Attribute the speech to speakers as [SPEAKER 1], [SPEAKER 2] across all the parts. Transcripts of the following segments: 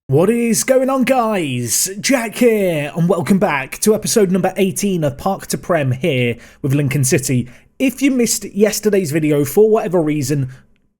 [SPEAKER 1] What is going on, guys? Jack here, and welcome back to episode number 18 of Park to Prem here with Lincoln City. If you missed yesterday's video for whatever reason,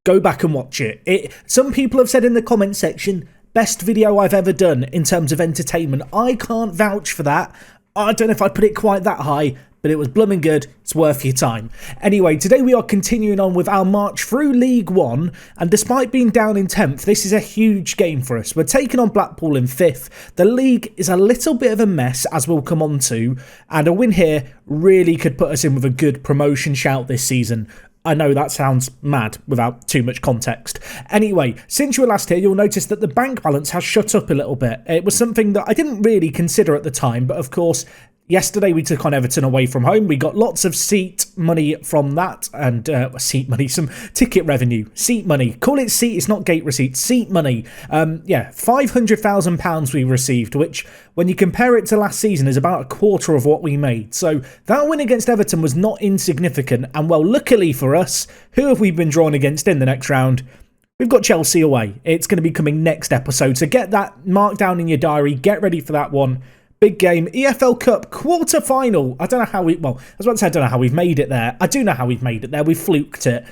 [SPEAKER 1] go back and watch it. Some people have said in the comment section, best video I've ever done in terms of entertainment. I can't vouch for that. I don't know if I'd put it quite that high, but it was blooming good. It's worth your time. Anyway, today we are continuing on with our march through League One, and despite being down in 10th, this is a huge game for us. We're taking on Blackpool in 5th. The league is a little bit of a mess, as we'll come on to, and a win here really could put us in with a good promotion shout this season. I know that sounds mad without too much context. Anyway, since you were last here, you'll notice that the bank balance has shut up a little bit. It was something that I didn't really consider at the time, but of course, yesterday we took on Everton away from home. We got lots of seat money from that, and seat money, some ticket revenue, seat money. Call it seat, it's not gate receipts, seat money. Yeah, £500,000 we received, which when you compare it to last season is about a quarter of what we made. So that win against Everton was not insignificant, and well, luckily for us, who have we been drawn against in the next round? We've got Chelsea away. It's going to be coming next episode, so get that marked down in your diary, get ready for that one. Big game, EFL Cup quarter-final. I don't know how I was about to say I don't know how we've made it there. I do know how we've made it there. We fluked it.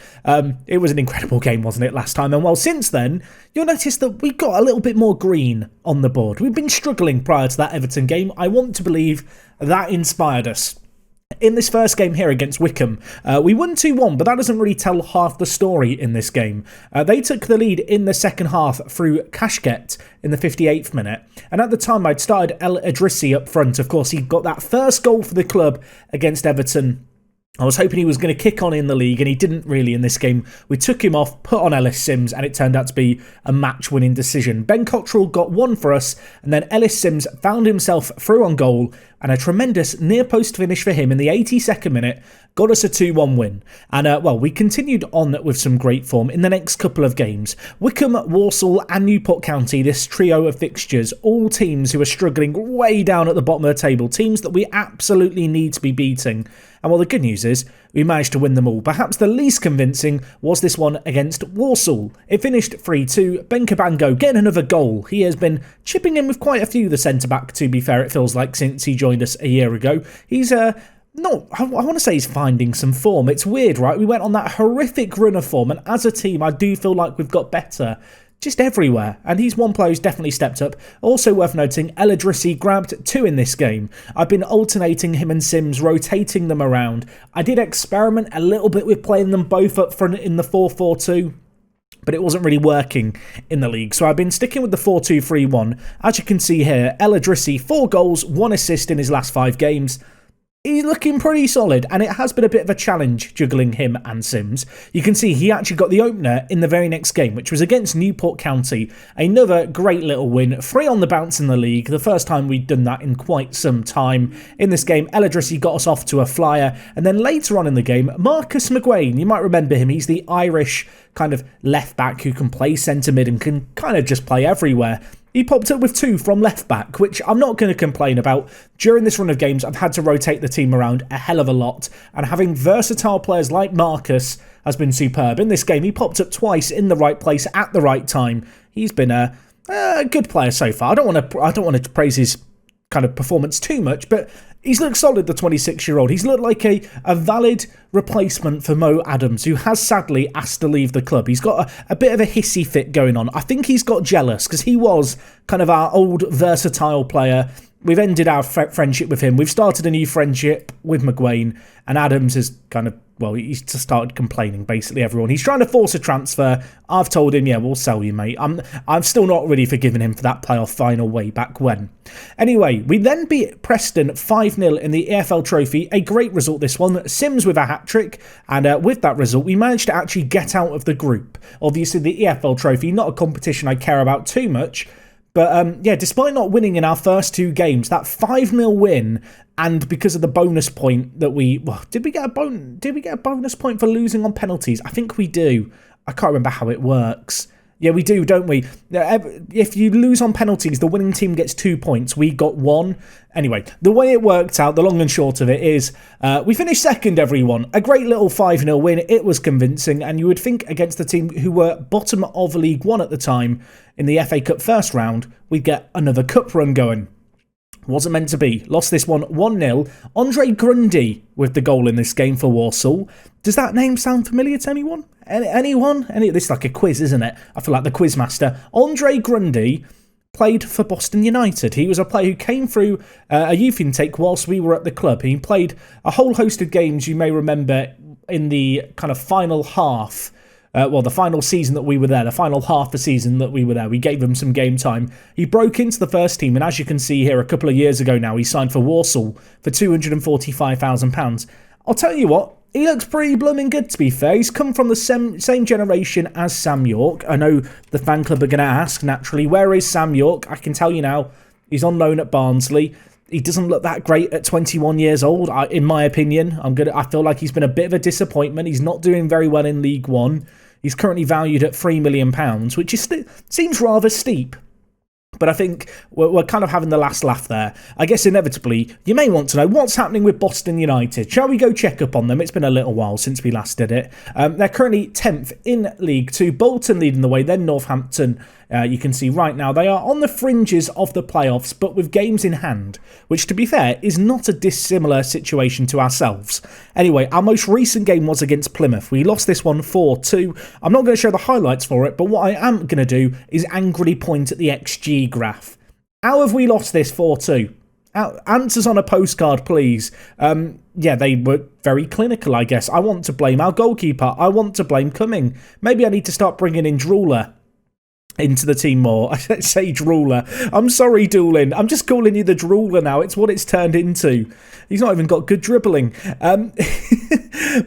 [SPEAKER 1] It was an incredible game, wasn't it, last time? And well, since then, you'll notice that we got a little bit more green on the board. We've been struggling prior to that Everton game. I want to believe that inspired us. In this first game here against Wycombe, we won 2-1, but that doesn't really tell half the story in this game. They took the lead in the second half through Kashket in the 58th minute, and at the time I'd started El Idrissi up front. Of course, he got that first goal for the club against Everton. I was hoping he was going to kick on in the league, and he didn't really in this game. We took him off, put on Ellis Sims, and it turned out to be a match-winning decision. Ben Cottrell got one for us, and then Ellis Sims found himself through on goal, and a tremendous near-post finish for him in the 82nd minute got us a 2-1 win. And, well, we continued on with some great form in the next couple of games. Wycombe, Walsall and Newport County, this trio of fixtures, all teams who are struggling way down at the bottom of the table, teams that we absolutely need to be beating. And well, the good news is we managed to win them all. Perhaps the least convincing was this one against Walsall. It finished 3-2. Ben Cabango getting another goal. He has been chipping in with quite a few, the centre-back, to be fair, it feels like, since he joined us a year ago. He's I want to say he's finding some form. It's weird, right? We went on that horrific run of form, and as a team, I do feel like we've got better just everywhere, and he's one player who's definitely stepped up. Also worth noting, El Idrissi grabbed 2 in this game. I've been alternating him and Sims, rotating them around. I did experiment a little bit with playing them both up front in the 4-4-2, but it wasn't really working in the league. So I've been sticking with the 4-2-3-1. As you can see here, El Idrissi, 4 goals, 1 assist in his last 5 games. He's looking pretty solid, and it has been a bit of a challenge juggling him and Sims. You can see he actually got the opener in the very next game, which was against Newport County. Another great little win, 3 on the bounce in the league, the first time we'd done that in quite some time. In this game, El Idrissi got us off to a flyer, and then later on in the game, Marcus McGuane, you might remember him, he's the Irish kind of left-back who can play centre-mid and can kind of just play everywhere. He popped up with 2 from left-back, which I'm not going to complain about. During this run of games, I've had to rotate the team around a hell of a lot, and having versatile players like Marcus has been superb. In this game, he popped up twice in the right place at the right time. He's been a good player so far. I don't want to praise his kind of performance too much, but he's looked solid, the 26-year-old. He's looked like a valid replacement for Mo Addons, who has sadly asked to leave the club. He's got a bit of a hissy fit going on. I think he's got jealous because he was kind of our old versatile player. We've ended our friendship with him. We've started a new friendship with McGuane, and Addons has kind of, well, he's just started complaining, basically, everyone. He's trying to force a transfer. I've told him, yeah, we'll sell you, mate. I'm still not really forgiving him for that playoff final way back when. Anyway, we then beat Preston 5-0 in the EFL Trophy. A great result, this one. Sims with a hat-trick, and with that result, we managed to actually get out of the group. Obviously, the EFL Trophy, not a competition I care about too much, but yeah, despite not winning in our first 2 games, that 5-0 win, and because of the bonus point that did we get a bonus point for losing on penalties? I think we do. I can't remember how it works. Yeah, we do, don't we? If you lose on penalties, the winning team gets 2 points. We got 1. Anyway, the way it worked out, the long and short of it is, we finished second, everyone. A great little 5-0 win. It was convincing, and you would think against the team who were bottom of League One at the time in the FA Cup first round, we'd get another cup run going. Wasn't meant to be. Lost this one 1-0. Andre Grundy with the goal in this game for Walsall. Does that name sound familiar to anyone? Anyone? This is like a quiz, isn't it? I feel like the quiz master. Andre Grundy played for Boston United. He was a player who came through a youth intake whilst we were at the club. He played a whole host of games, you may remember, in the kind of final half. The final season that we were there, the final half the season that we were there, we gave him some game time. He broke into the first team, and as you can see here, a couple of years ago now, he signed for Walsall for £245,000. I'll tell you what, he looks pretty blooming good, to be fair. He's come from the same generation as Sam York. I know the fan club are going to ask, naturally, where is Sam York? I can tell you now, he's on loan at Barnsley. He doesn't look that great at 21 years old, in my opinion. I feel like he's been a bit of a disappointment. He's not doing very well in League One. He's currently valued at £3 million, which seems rather steep. But I think we're kind of having the last laugh there. I guess inevitably, you may want to know what's happening with Boston United. Shall we go check up on them? It's been a little while since we last did it. They're currently 10th in League 2. Bolton leading the way, then Northampton. You can see right now they are on the fringes of the playoffs, but with games in hand, which, to be fair, is not a dissimilar situation to ourselves. Anyway, our most recent game was against Plymouth. We lost this one 4-2. I'm not going to show the highlights for it, but what I am going to do is angrily point at the XG graph. How have we lost this 4-2? Answers on a postcard, please. Yeah, they were very clinical, I guess. I want to blame our goalkeeper. I want to blame Cumming. Maybe I need to start bringing in Drooler into the team more. I say Drooler. I'm sorry, Doolin. I'm just calling you the Drooler now. It's what it's turned into. He's not even got good dribbling.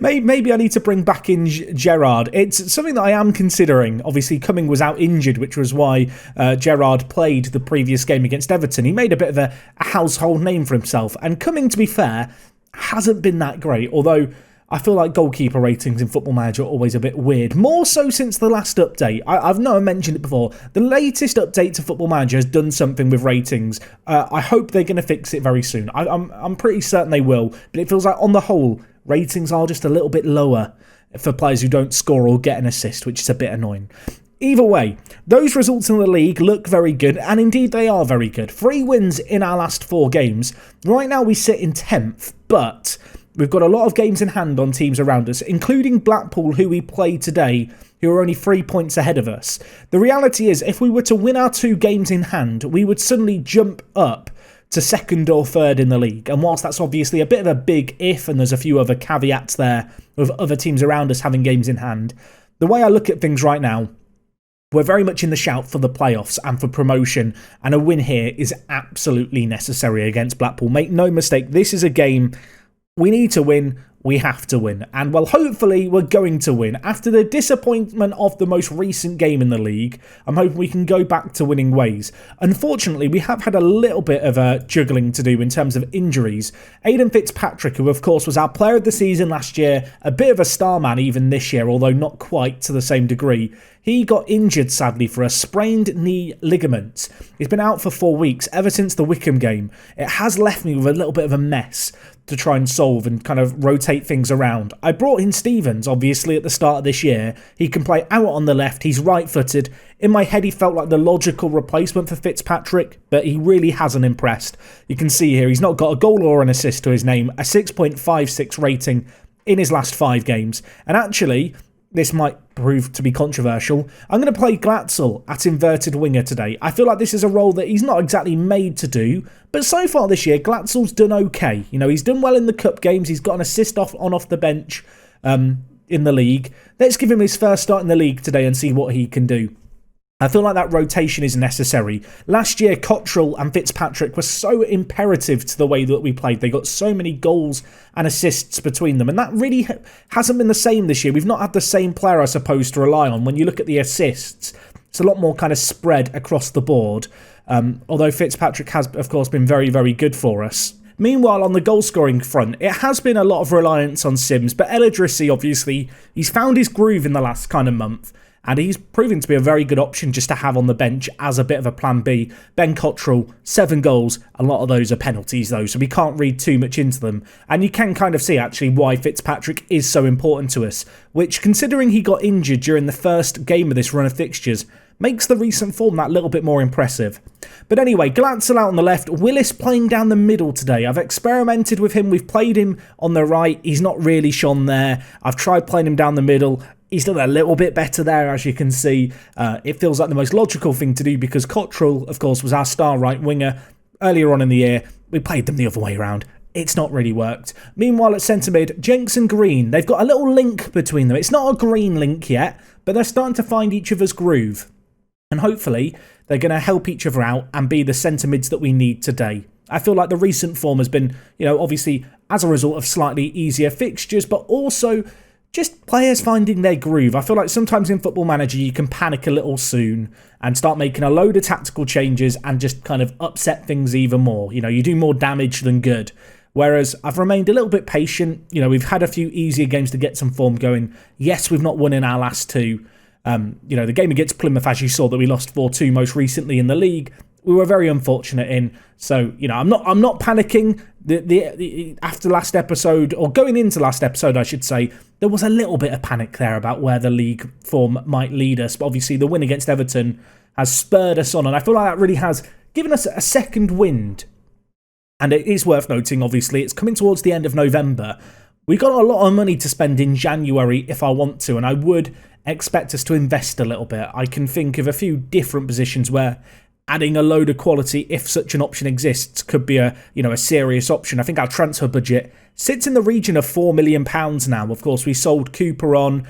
[SPEAKER 1] Maybe I need to bring back in Gerrard. It's something that I am considering. Obviously, Cumming was out injured, which was why Gerrard played the previous game against Everton. He made a bit of a household name for himself. And Cumming, to be fair, hasn't been that great. Although I feel like goalkeeper ratings in Football Manager are always a bit weird. More so since the last update. I've not mentioned it before. The latest update to Football Manager has done something with ratings. I hope they're going to fix it very soon. I'm pretty certain they will. But it feels like, on the whole, ratings are just a little bit lower for players who don't score or get an assist, which is a bit annoying. Either way, those results in the league look very good, and indeed they are very good. 3 wins in our last 4 games. Right now we sit in 10th, but we've got a lot of games in hand on teams around us, including Blackpool, who we play today, who are only 3 points ahead of us. The reality is, if we were to win our 2 games in hand, we would suddenly jump up to 2nd or 3rd in the league. And whilst that's obviously a bit of a big if, and there's a few other caveats there with other teams around us having games in hand, the way I look at things right now, we're very much in the shout for the playoffs and for promotion, and a win here is absolutely necessary against Blackpool. Make no mistake, this is a game we need to win. We have to win. And, well, hopefully we're going to win. After the disappointment of the most recent game in the league, I'm hoping we can go back to winning ways. Unfortunately, we have had a little bit of a juggling to do in terms of injuries. Aiden Fitzpatrick, who of course was our player of the season last year, a bit of a star man even this year, although not quite to the same degree, he got injured, sadly, for a sprained knee ligament. He's been out for 4 weeks, ever since the Wickham game. It has left me with a little bit of a mess to try and solve and kind of rotate things around. I brought in Stevens, obviously, at the start of this year. He can play out on the left. He's right-footed. In my head, he felt like the logical replacement for Fitzpatrick, but he really hasn't impressed. You can see here, he's not got a goal or an assist to his name, a 6.56 rating in his last 5 games. And actually, this might prove to be controversial, I'm going to play Glatzel at inverted winger today. I feel like this is a role that he's not exactly made to do, but so far this year, Glatzel's done okay. You know, he's done well in the cup games. He's got an assist off the bench in the league. Let's give him his first start in the league today and see what he can do. I feel like that rotation is necessary. Last year, Cottrell and Fitzpatrick were so imperative to the way that we played. They got so many goals and assists between them, and that really hasn't been the same this year. We've not had the same player, I suppose, to rely on. When you look at the assists, it's a lot more kind of spread across the board, although Fitzpatrick has, of course, been very, very good for us. Meanwhile, on the goal-scoring front, it has been a lot of reliance on Sims, but El Idrissi, obviously, he's found his groove in the last kind of month. and he's proven to be a very good option just to have on the bench as a bit of a plan B. Ben Cottrell, 7 goals, a lot of those are penalties though, so we can't read too much into them, and you can kind of see actually why Fitzpatrick is so important to us, which, considering he got injured during the first game of this run of fixtures, makes the recent form that little bit more impressive. But anyway, Glatzel out on the left, Willis playing down the middle today. I've experimented with him, we've played him on the right, he's not really shone there. I've tried playing him down the middle, he's done a little bit better there, as you can see. It feels like the most logical thing to do because Cottrell, of course, was our star right winger earlier on in the year. We played them the other way around. It's not really worked. Meanwhile, at centre mid, Jenks and Green, they've got a little link between them. It's not a green link yet, but they're starting to find each other's groove. And hopefully, they're going to help each other out and be the centre mids that we need today. I feel like the recent form has been, obviously as a result of slightly easier fixtures, but also just players finding their groove. I feel like sometimes in Football Manager you can panic a little soon and start making a load of tactical changes and just kind of upset things even more. You do more damage than good. Whereas I've remained a little bit patient. We've had a few easier games to get some form going. Yes, we've not won in our last 2. The game against Plymouth, as you saw, that we lost 4-2 most recently in the league, we were very unfortunate in. So, I'm not panicking. The after last episode, or going into last episode, I should say, there was a little bit of panic there about where the league form might lead us. But obviously, the win against Everton has spurred us on, and I feel like that really has given us a second wind. And it is worth noting, obviously, it's coming towards the end of November. We've got a lot of money to spend in January if I want to, and I would expect us to invest a little bit. I can think of a few different positions where adding a load of quality, if such an option exists, could be a serious option. I think our transfer budget sits in the region of £4 million now. Of course, we sold Cooper on.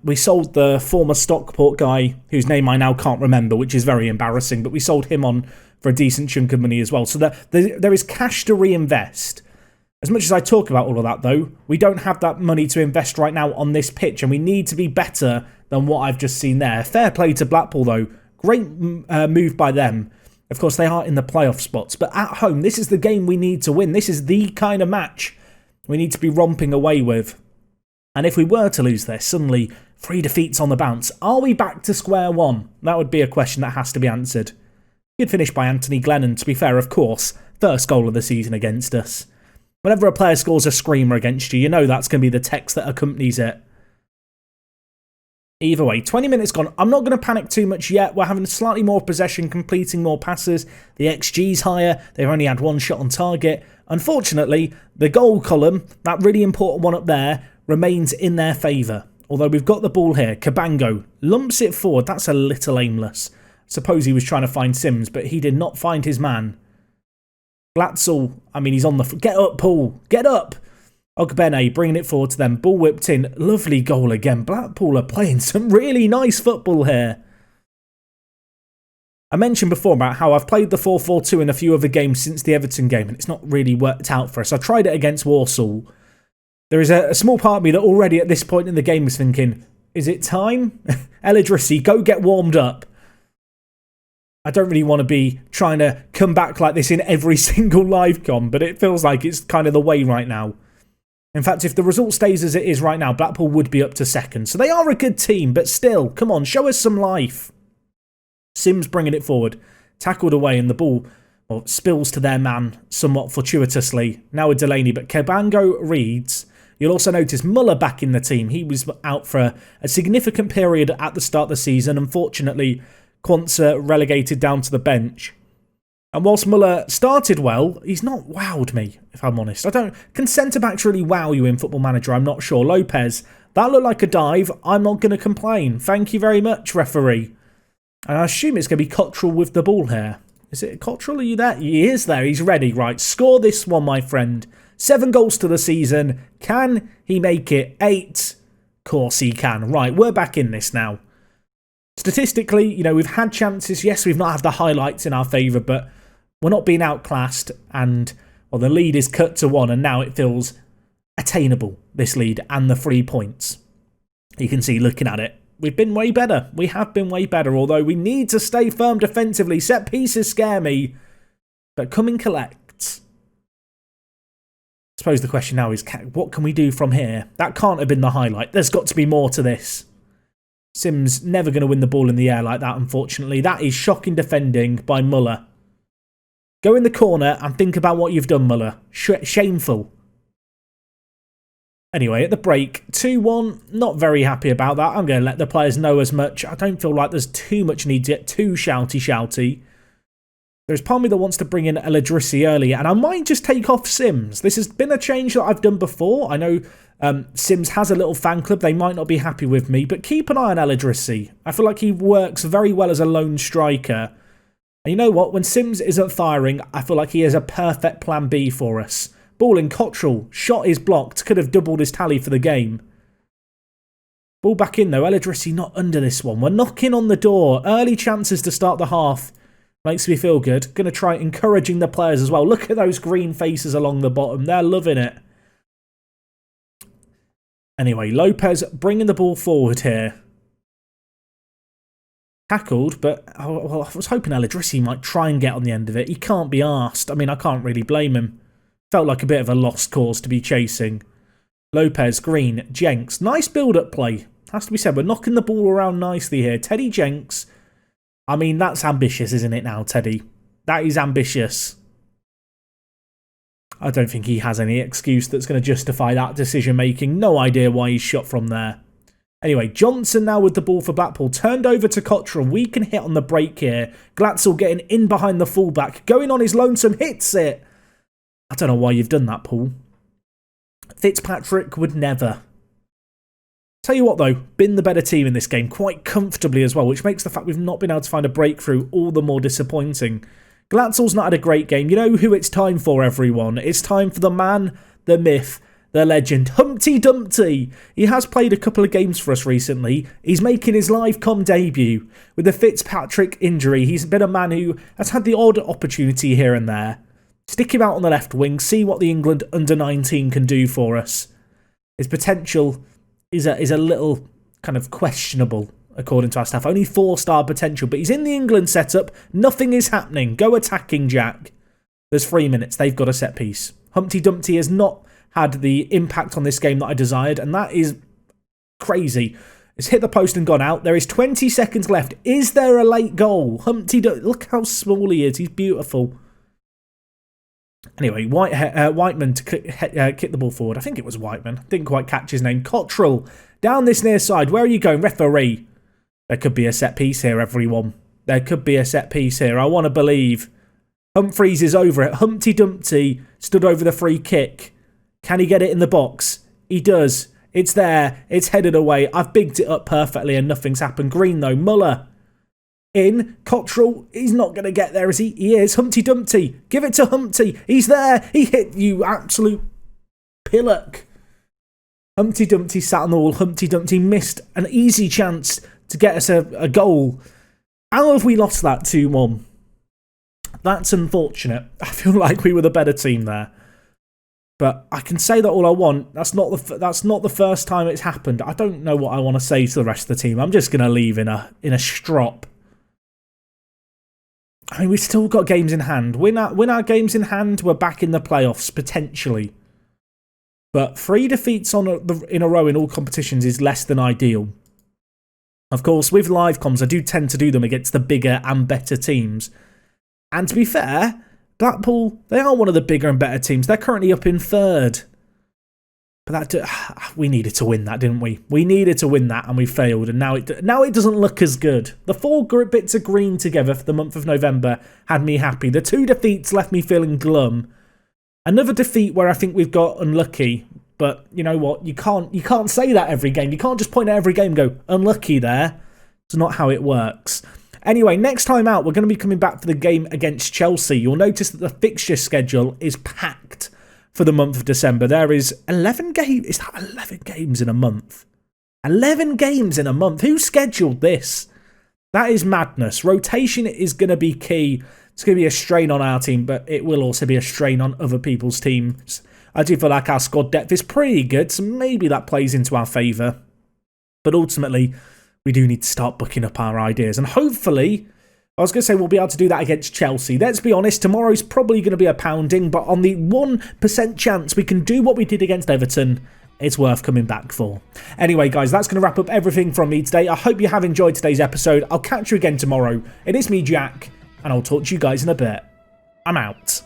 [SPEAKER 1] We sold the former Stockport guy, whose name I now can't remember, which is very embarrassing, but we sold him on for a decent chunk of money as well. So there is cash to reinvest. As much as I talk about all of that, though, we don't have that money to invest right now on this pitch, and we need to be better than what I've just seen there. Fair play to Blackpool, though. Great move by them. Of course, they are in the playoff spots, but at home, this is the game we need to win. This is the kind of match we need to be romping away with. And if we were to lose this, suddenly 3 defeats on the bounce, are we back to square one? That would be a question that has to be answered. Good finish by Anthony Glennon, to be fair, of course. First goal of the season against us. Whenever a player scores a screamer against you, you know that's going to be the text that accompanies it. Either way, 20 minutes gone. I'm not going to panic too much yet. We're having slightly more possession, completing more passes. The XG's higher. They've only had 1 shot on target. Unfortunately, the goal column, that really important one up there, remains in their favour. Although we've got the ball here. Cabango lumps it forward. That's a little aimless. Suppose he was trying to find Sims, but he did not find his man. Glatzel, he's on the... Get up, Paul. Get up. Ogbene bringing it forward to them. Ball whipped in. Lovely goal again. Blackpool are playing some really nice football here. I mentioned before about how I've played the 4-4-2 in a few other games since the Everton game, and it's not really worked out for us. I tried it against Walsall. There is a small part of me that already at this point in the game is thinking, is it time? El Idrissi, go get warmed up. I don't really want to be trying to come back like this in every single live com, but it feels like it's kind of the way right now. In fact, if the result stays as it is right now, Blackpool would be up to second. So they are a good team, but still, come on, show us some life. Sims bringing it forward, tackled away, and the ball spills to their man somewhat fortuitously. Now with Delaney, but Cabango reads. You'll also notice Muller back in the team. He was out for a significant period at the start of the season. Unfortunately, Quansah relegated down to the bench. And whilst Muller started well, he's not wowed me, if I'm honest. Can centre-backs really wow you in Football Manager? I'm not sure. Lopez, that looked like a dive. I'm not going to complain. Thank you very much, referee. And I assume it's going to be Cottrell with the ball here. Is it Cottrell? Are you there? He is there. He's ready. Right, score this one, my friend. 7 goals to the season. Can he make it 8? Of course he can. Right, we're back in this now. Statistically, we've had chances. Yes, we've not had the highlights in our favour, but we're not being outclassed. And, the lead is cut to 1, and now it feels attainable, this lead, and the 3 points. You can see, looking at it, we've been way better. We have been way better, although we need to stay firm defensively. Set pieces scare me, but come and collect. I suppose the question now is, what can we do from here? That can't have been the highlight. There's got to be more to this. Sims never going to win the ball in the air like that, unfortunately. That is shocking defending by Muller. Go in the corner and think about what you've done, Muller. Shameful. Anyway, at the break, 2-1. Not very happy about that. I'm going to let the players know as much. I don't feel like there's too much need to get too shouty. There's part of me that wants to bring in Addons early, and I might just take off Sims. This has been a change that I've done before. I know Sims has a little fan club. They might not be happy with me, but keep an eye on Addons. I feel like he works very well as a lone striker. And you know what? When Sims isn't firing, I feel like he is a perfect plan B for us. Ball in Cottrell. Shot is blocked. Could have doubled his tally for the game. Ball back in though. Addons not under this one. We're knocking on the door. Early chances to start the half. Makes me feel good. Going to try encouraging the players as well. Look at those green faces along the bottom. They're loving it. Anyway, Lopez bringing the ball forward here. Tackled, but I was hoping Addons might try and get on the end of it. He can't be arsed. I mean, I can't really blame him. Felt like a bit of a lost cause to be chasing. Lopez, Green, Jenks. Nice build-up play. Has to be said, we're knocking the ball around nicely here. Teddy Jenks. I mean, that's ambitious, isn't it now, Teddy? That is ambitious. I don't think he has any excuse that's going to justify that decision-making. No idea why he's shot from there. Anyway, Johnson now with the ball for Blackpool. Turned over to Cottrell. We can hit on the break here. Glatzel getting in behind the fullback. Going on his lonesome. Hits it. I don't know why you've done that, Paul. Fitzpatrick would never. Tell you what, though. Been the better team in this game. Quite comfortably as well, which makes the fact we've not been able to find a breakthrough all the more disappointing. Glatzel's not had a great game. You know who it's time for, everyone. It's time for the man, the myth, the legend, Humpty Dumpty. He has played a couple of games for us recently. He's making his live com debut. With the Fitzpatrick injury, he's been a man who has had the odd opportunity here and there. Stick him out on the left wing, see what the England under-19 can do for us. His potential is a little kind of questionable, according to our staff. Only 4-star potential, but he's in the England setup. Nothing is happening. Go attacking, Jack. There's 3 minutes. They've got a set piece. Humpty Dumpty has not had the impact on this game that I desired, and that is crazy. It's hit the post and gone out. There is 20 seconds left. Is there a late goal? Humpty Dumpty, look how small he is. He's beautiful. Anyway, Whiteman to kick the ball forward. I think it was Whiteman. Didn't quite catch his name. Cottrell, down this near side. Where are you going, referee? There could be a set piece here, everyone. There could be a set piece here. I want to believe. Humphreys is over it. Humpty Dumpty stood over the free kick. Can he get it in the box? He does. It's there. It's headed away. I've bigged it up perfectly and nothing's happened. Green, though. Muller. In. Cottrell. He's not going to get there, is he? He is. Humpty Dumpty. Give it to Humpty. He's there. He hit you, absolute pillock. Humpty Dumpty sat on the wall. Humpty Dumpty missed an easy chance to get us a goal. How have we lost that 2-1? That's unfortunate. I feel like we were the better team there. But I can say that all I want. That's not the first time it's happened. I don't know what I want to say to the rest of the team. I'm just going to leave in a strop. I mean, we've still got games in hand. Win our games in hand, we're back in the playoffs, potentially. But 3 defeats in a row in all competitions is less than ideal. Of course, with live comms, I do tend to do them against the bigger and better teams. And to be fair, Blackpool, they are one of the bigger and better teams. They're currently up in 3rd. But we needed to win that, didn't we? We needed to win that, and we failed. And now it doesn't look as good. The 4 bits of green together for the month of November had me happy. The 2 defeats left me feeling glum. Another defeat where I think we've got unlucky. But you know what? You can't say that every game. You can't just point at every game and go, unlucky there. It's not how it works. Anyway, next time out, we're going to be coming back for the game against Chelsea. You'll notice that the fixture schedule is packed for the month of December. There is 11 games. Is that 11 games in a month? 11 games in a month. Who scheduled this? That is madness. Rotation is going to be key. It's going to be a strain on our team, but it will also be a strain on other people's teams. I do feel like our squad depth is pretty good, so maybe that plays into our favour. But ultimately, we do need to start booking up our ideas. And hopefully, I was going to say we'll be able to do that against Chelsea. Let's be honest, tomorrow's probably going to be a pounding, but on the 1% chance we can do what we did against Everton, it's worth coming back for. Anyway, guys, that's going to wrap up everything from me today. I hope you have enjoyed today's episode. I'll catch you again tomorrow. It is me, Jack, and I'll talk to you guys in a bit. I'm out.